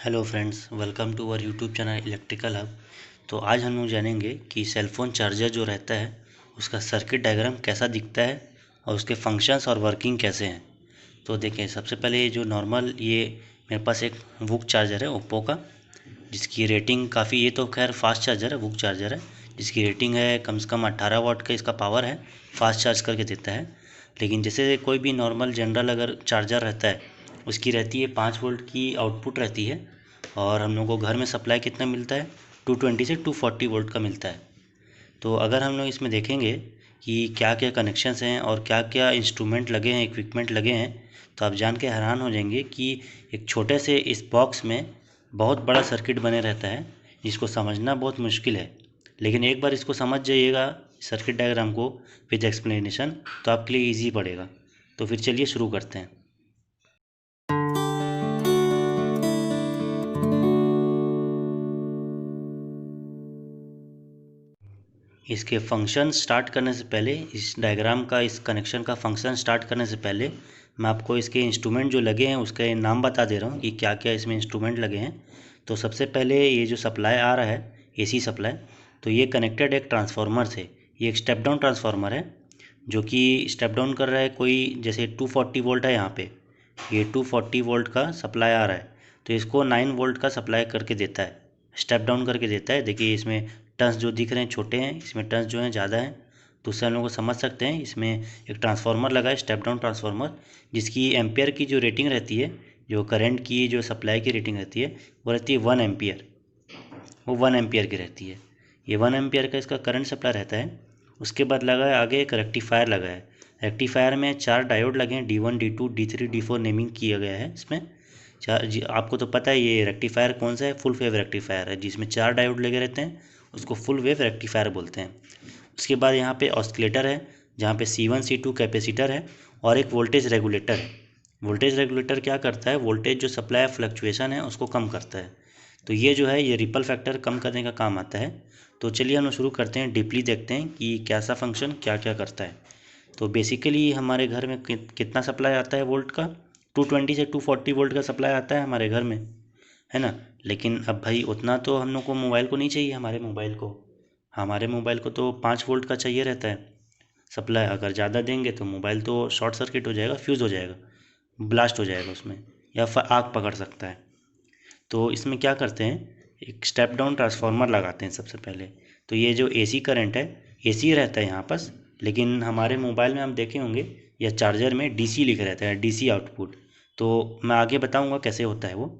Hello friends, welcome to our YouTube channel electrical hub. तो आज हम लोग जानेंगे कि सेलफ़ोन चार्जर जो रहता है उसका सर्किट डायग्राम कैसा दिखता है और उसके फंक्शंस और वर्किंग कैसे हैं। तो देखें, सबसे पहले ये जो नॉर्मल ये मेरे पास एक वुक चार्जर है ओप्पो का, जिसकी रेटिंग काफ़ी, ये तो खैर फास्ट चार्जर है, वुक चार्जर है, जिसकी रेटिंग है कम से कम 18 वाट का इसका पावर है, फास्ट चार्ज करके देता है। लेकिन जैसे कोई भी नॉर्मल जनरल अगर चार्जर रहता है उसकी रहती है 5 वोल्ट की आउटपुट रहती है, और हम लोग को घर में सप्लाई कितना मिलता है 220 से 240 वोल्ट का मिलता है। तो अगर हम लोग इसमें देखेंगे कि क्या क्या कनेक्शंस हैं और क्या क्या इंस्ट्रूमेंट लगे हैं, इक्विपमेंट लगे हैं, तो आप जान के हैरान हो जाएंगे कि एक छोटे से इस बॉक्स में बहुत बड़ा सर्किट बने रहता है, जिसको समझना बहुत मुश्किल है। लेकिन एक बार इसको समझ जाइएगा सर्किट डायग्राम को विद एक्सप्लेनेशन, तो आपके लिए ईजी पड़ेगा। तो फिर चलिए शुरू करते हैं। इसके फंक्शन स्टार्ट करने से पहले, इस डायग्राम का, इस कनेक्शन का फंक्शन स्टार्ट करने से पहले मैं आपको इसके इंस्ट्रूमेंट जो लगे हैं उसके नाम बता दे रहा हूँ कि क्या क्या इसमें इंस्ट्रूमेंट लगे हैं। तो सबसे पहले ये जो सप्लाई आ रहा है एसी सप्लाई, तो ये कनेक्टेड एक ट्रांसफार्मर से, ये एक स्टेप डाउन ट्रांसफार्मर है जो कि स्टेप डाउन कर रहा है। कोई जैसे 240 वोल्ट है यहाँ पे, ये 240 वोल्ट का सप्लाई आ रहा है, तो इसको 9 वोल्ट का सप्लाई करके देता है, स्टेप डाउन करके देता है। देखिए इसमें टर्न्स जो दिख रहे हैं छोटे हैं, इसमें टर्न्स जो हैं ज़्यादा हैं, तो उससे हम लोग को समझ सकते हैं इसमें एक ट्रांसफार्मर लगा है, स्टेप डाउन ट्रांसफार्मर, जिसकी एम्पियर की जो रेटिंग रहती है, जो करंट की जो सप्लाई की रेटिंग रहती है वो रहती है 1 एम्पियर, वो 1 एम्पियर की रहती है। ये 1 एम्पियर का इसका करंट सप्लाई रहता है। उसके बाद लगा है आगे एक रेक्टिफायर लगा है। रेक्टिफायर में 4 डायोड लगे हैं, D1 D2 D3 D4 naming किया गया है इसमें। चार जी, आपको तो पता है ये रेक्टिफायर कौन सा है, फुल वेव रेक्टिफायर है, जिसमें 4 डायोड लगे रहते हैं, उसको फुल वेव रेक्टिफायर बोलते हैं। उसके बाद यहाँ पे ऑस्किलेटर है, जहाँ पे C1 C2 कैपेसिटर है, और एक वोल्टेज रेगुलेटर है। वोल्टेज रेगुलेटर क्या करता है, वोल्टेज जो सप्लाई फ्लक्चुएशन है उसको कम करता है। तो ये जो है ये रिपल फैक्टर कम करने का काम आता है। तो चलिए हम शुरू करते हैं, डीपली देखते हैं कि कैसा फंक्शन क्या क्या करता है। तो बेसिकली हमारे घर में कितना सप्लाई आता है वोल्ट का, 220 से 240 वोल्ट का सप्लाई आता है हमारे घर में, है ना। लेकिन अब भाई उतना तो हम लोग को मोबाइल को नहीं चाहिए, हमारे मोबाइल को तो 5 वोल्ट का चाहिए रहता है सप्लाई। अगर ज़्यादा देंगे तो मोबाइल तो शॉर्ट सर्किट हो जाएगा, फ्यूज़ हो जाएगा, ब्लास्ट हो जाएगा उसमें, या आग पकड़ सकता है। तो इसमें क्या करते हैं, एक स्टेप डाउन ट्रांसफार्मर लगाते हैं सबसे पहले। तो ये जो एसी करंट है, एसी रहता है यहाँ पास, लेकिन हमारे मोबाइल में हम देखे होंगे या चार्जर में डीसी लिखा रहता है, डीसी आउटपुट। तो मैं आगे बताऊँगा कैसे होता है वो।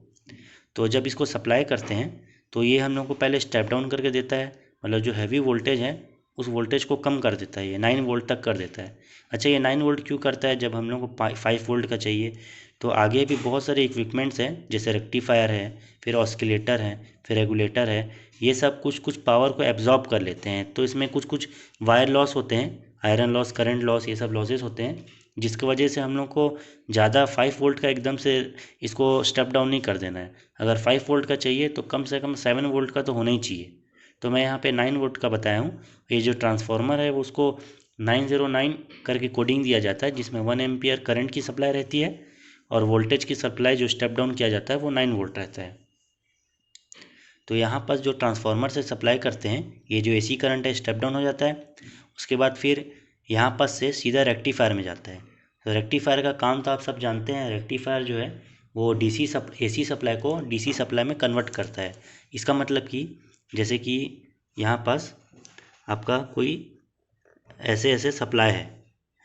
तो जब इसको सप्लाई करते हैं तो ये हम लोग को पहले स्टेप डाउन करके देता है, मतलब जो हैवी वोल्टेज है उस वोल्टेज को कम कर देता है, ये 9 वोल्ट तक कर देता है। अच्छा, ये 9 वोल्ट क्यों करता है जब हम लोग को 5 वोल्ट का चाहिए। तो आगे भी बहुत सारे इक्विपमेंट्स हैं, जैसे रेक्टिफायर है, फिर ऑस्किलेटर है, फिर रेगुलेटर है। ये सब कुछ कुछ पावर को एब्जॉर्ब कर लेते हैं, तो इसमें कुछ कुछ वायर लॉस होते हैं, आयरन लॉस, करंट लॉस, ये सब लॉसेस होते हैं, जिसकी वजह से हम लोग को ज़्यादा 5 वोल्ट का एकदम से इसको स्टेप डाउन नहीं कर देना है। अगर 5 वोल्ट का चाहिए तो कम से कम 7 वोल्ट का तो होना ही चाहिए। तो मैं यहाँ पे 9 वोल्ट का बताया हूँ। ये जो ट्रांसफार्मर है वो उसको 909 करके कोडिंग दिया जाता है, जिसमें 1 एम्पियर करंट की सप्लाई रहती है, और वोल्टेज की सप्लाई जो स्टेप डाउन किया जाता है वो 9 वोल्ट रहता है। तो यहाँ पर जो ट्रांसफार्मर से सप्लाई करते हैं, ये जो एसी करंट है स्टेप डाउन हो जाता है। उसके बाद फिर यहाँ पर से सीधा रेक्टिफायर में जाता है। तो रेक्टिफायर का काम तो आप सब जानते हैं, रेक्टिफायर जो है वो एसी सप्लाई को डीसी सप्लाई में कन्वर्ट करता है। इसका मतलब कि जैसे कि यहाँ पास आपका कोई ऐसे ऐसे सप्लाई है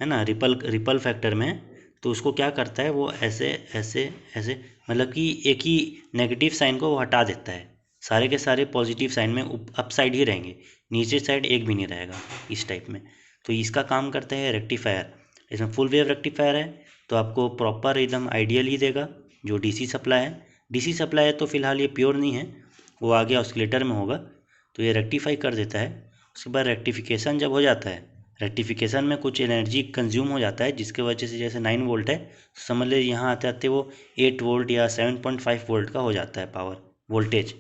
ना, रिपल रिपल फैक्टर में, तो उसको क्या करता है वो ऐसे ऐसे ऐसे, मतलब कि एक ही नेगेटिव साइन को वो हटा देता है, सारे के सारे पॉजिटिव साइन में अप साइड ही रहेंगे, नीचे साइड एक भी नहीं रहेगा, इस टाइप में। तो इसका काम करता है रेक्टिफायर। इसमें फुल वेव रेक्टिफायर है, तो आपको प्रॉपर एकदम आइडियल ही देगा। जो डीसी सप्लाई है, डीसी सप्लाई है तो फिलहाल ये प्योर नहीं है, वो आगे ऑस्किलेटर में होगा, तो ये रेक्टिफाई कर देता है। उसके बाद रेक्टिफिकेशन जब हो जाता है, रेक्टिफिकेशन में कुछ एनर्जी कंज्यूम हो जाता है, जिसके वजह से जैसे 9 वोल्ट है, समझ लीजिए यहाँ आते आते वो 8 वोल्ट या 7.5 वोल्ट का हो जाता है पावर वोल्टेज।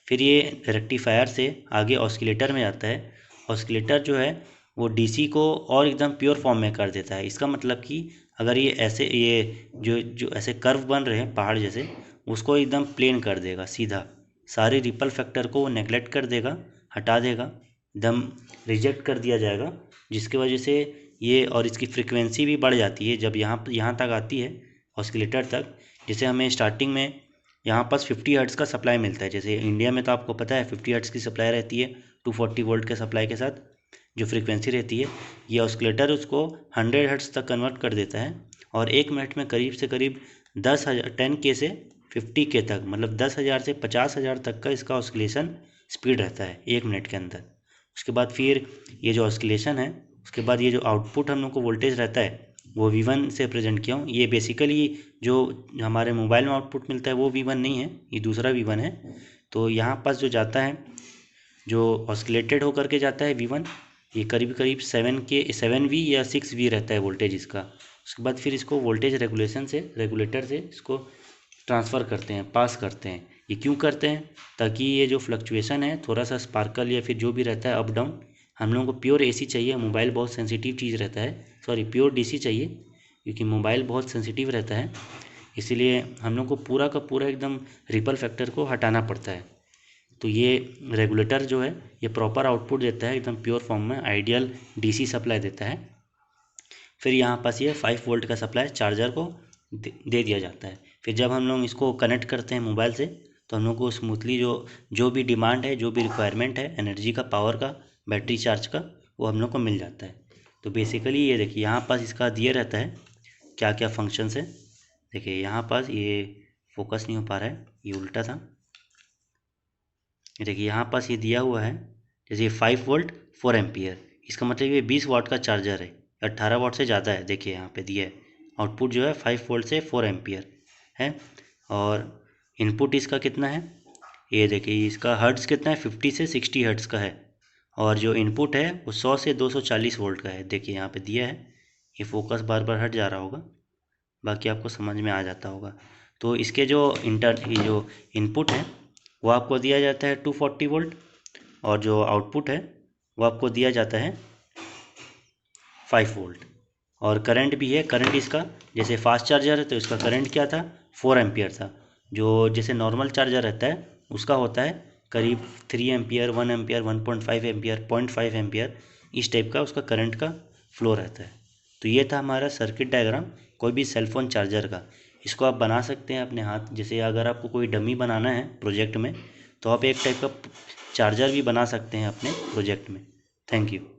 फिर ये रेक्टिफायर से आगे ऑस्किलेटर में जाता है। ऑस्किलेटर जो है वो डीसी को और एकदम प्योर फॉर्म में कर देता है। इसका मतलब कि अगर ये ऐसे ये जो जो ऐसे कर्व बन रहे हैं पहाड़ जैसे, उसको एकदम प्लेन कर देगा सीधा, सारे रिपल फैक्टर को वो नेगलेक्ट कर देगा, हटा देगा, एकदम रिजेक्ट कर दिया जाएगा, जिसकी वजह से ये और इसकी फ्रीक्वेंसी भी बढ़ जाती है जब यहाँ तक आती है ऑसिलेटर तक। जैसे हमें स्टार्टिंग में यहाँ पास 50 हर्ट्ज़ का सप्लाई मिलता है, जैसे इंडिया में तो आपको पता है 50 हर्ट्ज़ की सप्लाई रहती है 240 वोल्ट के सप्लाई के साथ जो फ्रीक्वेंसी रहती है। ये ऑसिलेटर उसको 100 हर्ट्ज़ तक कन्वर्ट कर देता है और 1 मिनट में करीब से करीब 10K से 50K तक, मतलब 10,000 से 50,000 तक का इसका ऑसिलेशन स्पीड रहता है 1 मिनट के अंदर। उसके बाद फिर ये जो ऑसिलेशन है, उसके बाद ये जो आउटपुट हम लोग को वोल्टेज रहता है वो V1 से प्रेजेंट किया हूँ। ये बेसिकली जो हमारे मोबाइल में आउटपुट मिलता है वो V1 नहीं है, ये दूसरा V1 है। तो यहाँ पास जो जाता है, जो ऑसिलेटेड होकर के जाता है V1, ये करीब करीब 7V या 6V रहता है वोल्टेज इसका। उसके बाद फिर इसको वोल्टेज रेगुलेटर से इसको ट्रांसफ़र करते हैं, पास करते हैं। ये क्यों करते हैं? ताकि ये जो फ्लक्चुएशन है, थोड़ा सा स्पार्कल या फिर जो भी रहता है अप डाउन, हम लोगों को प्योर AC चाहिए, मोबाइल बहुत सेंसिटिव चीज़ रहता है, सॉरी प्योर DC चाहिए क्योंकि मोबाइल बहुत सेंसिटिव रहता है, इसीलिए हम लोग को पूरा का पूरा एकदम रिपल फैक्टर को हटाना पड़ता है। तो ये रेगुलेटर जो है ये प्रॉपर आउटपुट देता है एकदम प्योर फॉर्म में, आइडियल DC सप्लाई देता है। फिर यहाँ पास ये 5 वोल्ट का सप्लाई चार्जर को दे दिया जाता है। फिर जब हम लोग इसको कनेक्ट करते हैं मोबाइल से, तो हम लोग को स्मूथली जो भी डिमांड है, जो भी रिक्वायरमेंट है एनर्जी का, पावर का, बैटरी चार्ज का, वो हम लोग को मिल जाता है। तो बेसिकली ये देखिए यहाँ पास इसका दिया रहता है क्या क्या फंक्शंस है। देखिए यहाँ पास ये फोकस नहीं हो पा रहा है, ये उल्टा था। देखिए यहाँ पास ये दिया हुआ है, जैसे 5 वोल्ट 4 एम्पियर, इसका मतलब ये 20 वाट का चार्जर है, 18 वाट से ज़्यादा है। देखिए यहाँ पे दिया है आउटपुट जो है 5 वोल्ट से 4 एम्पियर है। और इनपुट इसका कितना है, ये देखिए इसका हर्ट्ज़ कितना है, 50 से 60 हर्ट्ज़ का है। और जो इनपुट है वो 100 से 240 वोल्ट का है। देखिए यहाँ पे दिया है, ये फोकस बार बार हट जा रहा होगा, बाकी आपको समझ में आ जाता होगा। तो इसके जो इनपुट है वो आपको दिया जाता है 240 वोल्ट, और जो आउटपुट है वो आपको दिया जाता है 5 वोल्ट। और करंट भी है, करंट इसका जैसे फास्ट चार्जर है तो इसका करंट क्या था, 4 एम्पियर था। जो जैसे नॉर्मल चार्जर रहता है उसका होता है करीब 3 एम्पियर, 1 एम्पियर, 1.5 एम्पियर, 0.5 एम्पियर, इस टाइप का उसका करंट का फ्लो रहता है। तो ये था हमारा सर्किट डायग्राम कोई भी सेलफोन चार्जर का। इसको आप बना सकते हैं अपने हाथ, जैसे अगर आपको कोई डमी बनाना है प्रोजेक्ट में तो आप एक टाइप का चार्जर भी बना सकते हैं अपने प्रोजेक्ट में। Thank you.